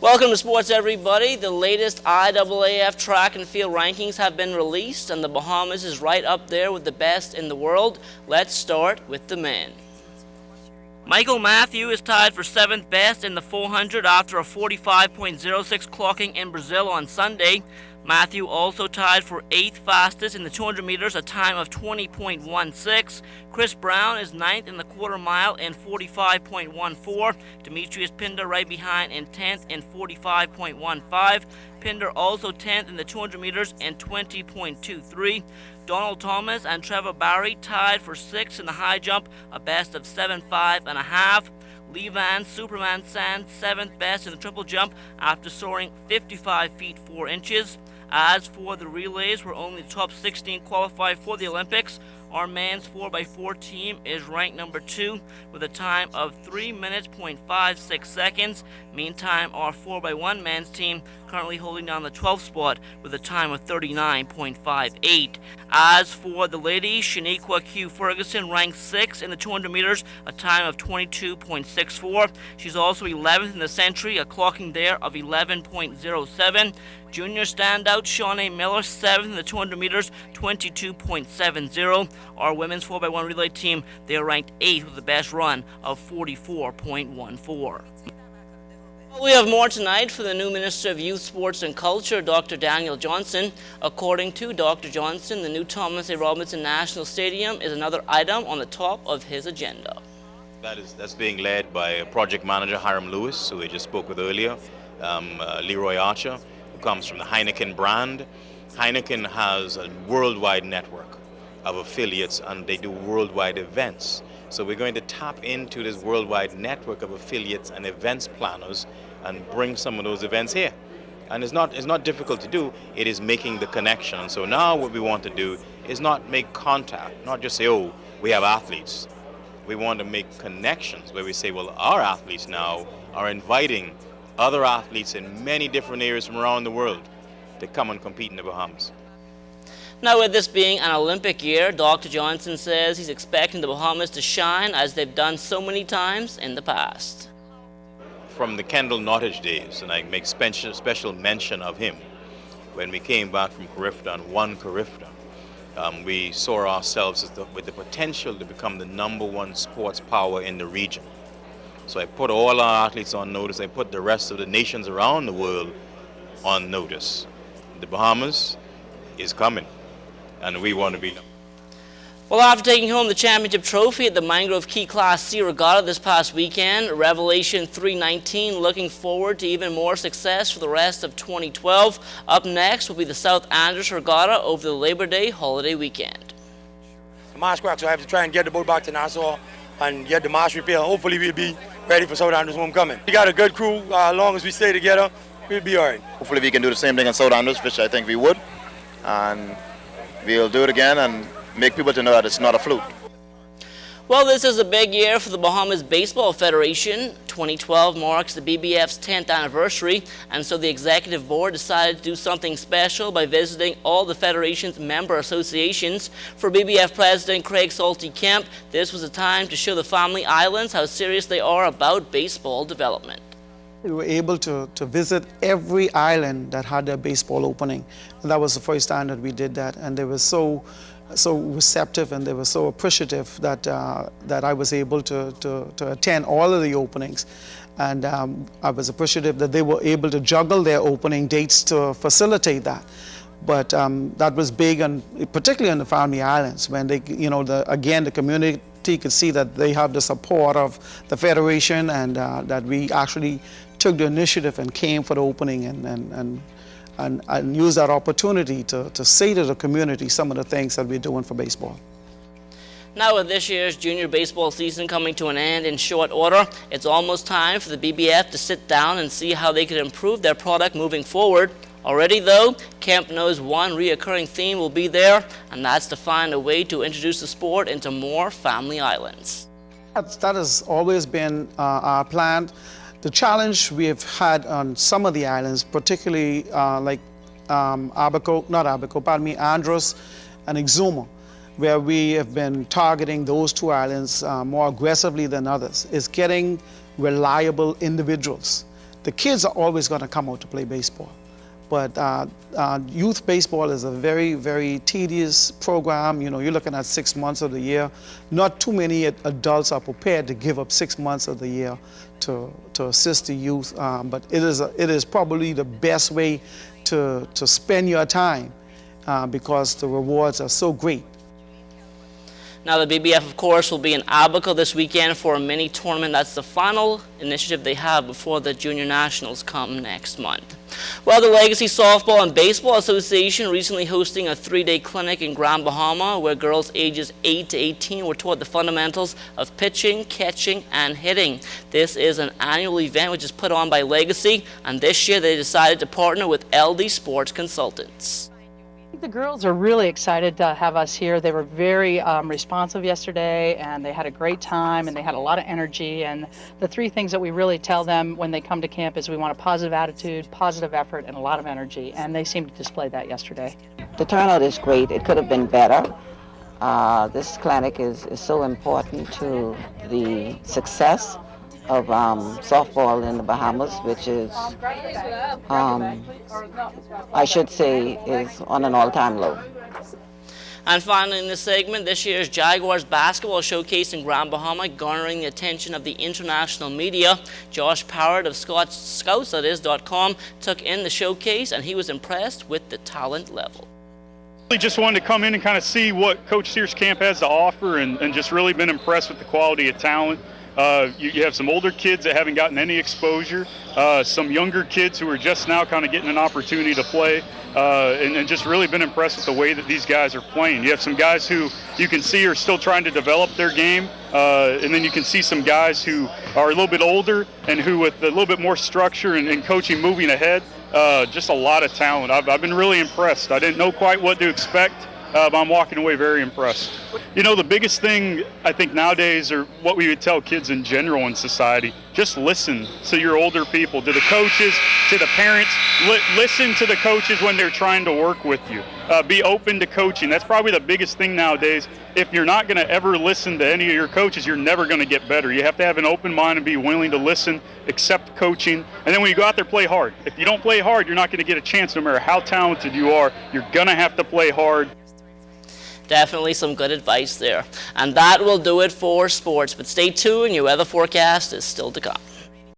Welcome to sports, everybody. The latest IAAF track and field rankings have been released, and the Bahamas is right up there with the best in the world. Let's start with the men. Michael Matthew is tied for 7th best in the 400 after a 45.06 clocking in Brazil on Sunday. Matthew also tied for 8th fastest in the 200 meters, a time of 20.16. Chris Brown is 9th in the quarter mile in 45.14. Demetrius Pinder right behind in 10th in 45.15. Pinder also 10th in the 200 meters in 20.23. Donald Thomas and Trevor Barry tied for 6th in the high jump, a best of 7.5 Lee Van Superman Sands 7th best in the triple jump after soaring 55 feet 4 inches. As for the relays, where only the top 16 qualify for the Olympics, our men's 4x4 team is ranked number 2 with a time of 3 minutes 0.56 seconds. Meantime, our 4x1 men's team currently holding down the 12th spot with a time of 39.58. As for the ladies, Shaniqua Q. Ferguson ranked 6th in the 200 meters, a time of 22.64. She's also 11th in the century, a clocking there of 11.07. Junior standout Shawnee Miller 7th in the 200 meters, 22.70. Our women's 4x1 relay team, they are ranked 8th with the best run of 44.14. We have more tonight for the new Minister of Youth, Sports and Culture, Dr. Daniel Johnson. According to Dr. Johnson, the new Thomas A. Robinson National Stadium is another item on the top of his agenda. That's being led by Project Manager Hiram Lewis, who we just spoke with earlier, Leroy Archer, who comes from the Heineken brand. Heineken has a worldwide network of affiliates, and they do worldwide events. So we're going to tap into this worldwide network of affiliates and events planners and bring some of those events here. And it's not difficult to do, it is making the connection. And so now what we want to do is not make contact, not just say, oh, we have athletes. We want to make connections where we say, well, our athletes now are inviting other athletes in many different areas from around the world to come and compete in the Bahamas. Now, with this being an Olympic year, Dr. Johnson says he's expecting the Bahamas to shine as they've done so many times in the past. From the Kendall Nottage days, and I make special mention of him, when we came back from Carifta and won Carifta, we saw ourselves as with the potential to become the #1 sports power in the region. So I put all our athletes on notice. I put the rest of the nations around the world on notice. The Bahamas is coming, and we want to be. Well, after taking home the championship trophy at the Mangrove Key Class C Regatta this past weekend, Revelation 319 looking forward to even more success for the rest of 2012. Up next will be the South Andros Regatta over the Labor Day holiday weekend. The Marsh crack, so I have to try and get the boat back to Nassau and get the Marsh repaired. Hopefully we'll be ready for South Andros homecoming. We got a good crew. As long as we stay together, we'll be all right. Hopefully we can do the same thing in South Andros, which I think we would. And we'll do it again and make people to know that it's not a fluke. Well, this is a big year for the Bahamas Baseball Federation. 2012 marks the BBF's 10th anniversary, and so the executive board decided to do something special by visiting all the Federation's member associations. For BBF President Craig Salty Kemp, this was a time to show the Family Islands how serious they are about baseball development. We were able to visit every island that had their baseball opening. And that was the first time that we did that, and they were so receptive and they were so appreciative that that I was able to attend all of the openings. And I was appreciative that they were able to juggle their opening dates to facilitate that. But that was big, and particularly on the Family Islands, when they, again, the community could see that they have the support of the Federation, and that we actually took the initiative and came for the opening and use that opportunity to say to the community some of the things that we're doing for baseball. Now, with this year's junior baseball season coming to an end in short order, it's almost time for the BBF to sit down and see how they could improve their product moving forward. Already, though, Kemp knows one reoccurring theme will be there, and that's to find a way to introduce the sport into more Family Islands. That has always been our plan. The challenge we have had on some of the islands, particularly like Andros and Exuma, where we have been targeting those two islands more aggressively than others, is getting reliable individuals the kids are always going to come out to play baseball. But youth baseball is a very, very tedious program. You know, you're looking at 6 months of the year. Not too many adults are prepared to give up 6 months of the year to assist the youth. But it is probably the best way to spend your time because the rewards are so great. Now, the BBF, of course, will be in Abaco this weekend for a mini tournament. That's the final initiative they have before the Junior Nationals come next month. Well, the Legacy Softball and Baseball Association recently hosting a 3-day clinic in Grand Bahama where girls ages 8 to 18 were taught the fundamentals of pitching, catching, and hitting. This is an annual event which is put on by Legacy, and this year they decided to partner with LD Sports Consultants. The girls are really excited to have us here. They were very responsive yesterday, and they had a great time, and they had a lot of energy. And the 3 things that we really tell them when they come to camp is we want a positive attitude, positive effort, and a lot of energy. And they seemed to display that yesterday. The turnout is great. It could have been better. This clinic is so important to the success of softball in the Bahamas, which is, I should say, is on an all-time low. And finally in this segment, this year's Jaguars basketball showcase in Grand Bahama garnering the attention of the international media. Josh Powers of Scouts.com took in the showcase, and he was impressed with the talent level. We just wanted to come in and kind of see what Coach Sears' camp has to offer, and just really been impressed with the quality of talent. You have some older kids that haven't gotten any exposure, some younger kids who are just now kind of getting an opportunity to play, and just really been impressed with the way that these guys are playing. You have some guys who you can see are still trying to develop their game, and then you can see some guys who are a little bit older and who with a little bit more structure and coaching moving ahead, just a lot of talent. I've been really impressed. I didn't know quite what to expect. But I'm walking away very impressed. You know, the biggest thing I think nowadays, or what we would tell kids in general in society, just listen to your older people, to the coaches, to the parents. Listen to the coaches when they're trying to work with you. Be open to coaching. That's probably the biggest thing nowadays. If you're not going to ever listen to any of your coaches, you're never going to get better. You have to have an open mind and be willing to listen, accept coaching, and then when you go out there, play hard. If you don't play hard, you're not going to get a chance no matter how talented you are. You're going to have to play hard. Definitely some good advice there. And that will do it for sports. But stay tuned, your weather forecast is still to come.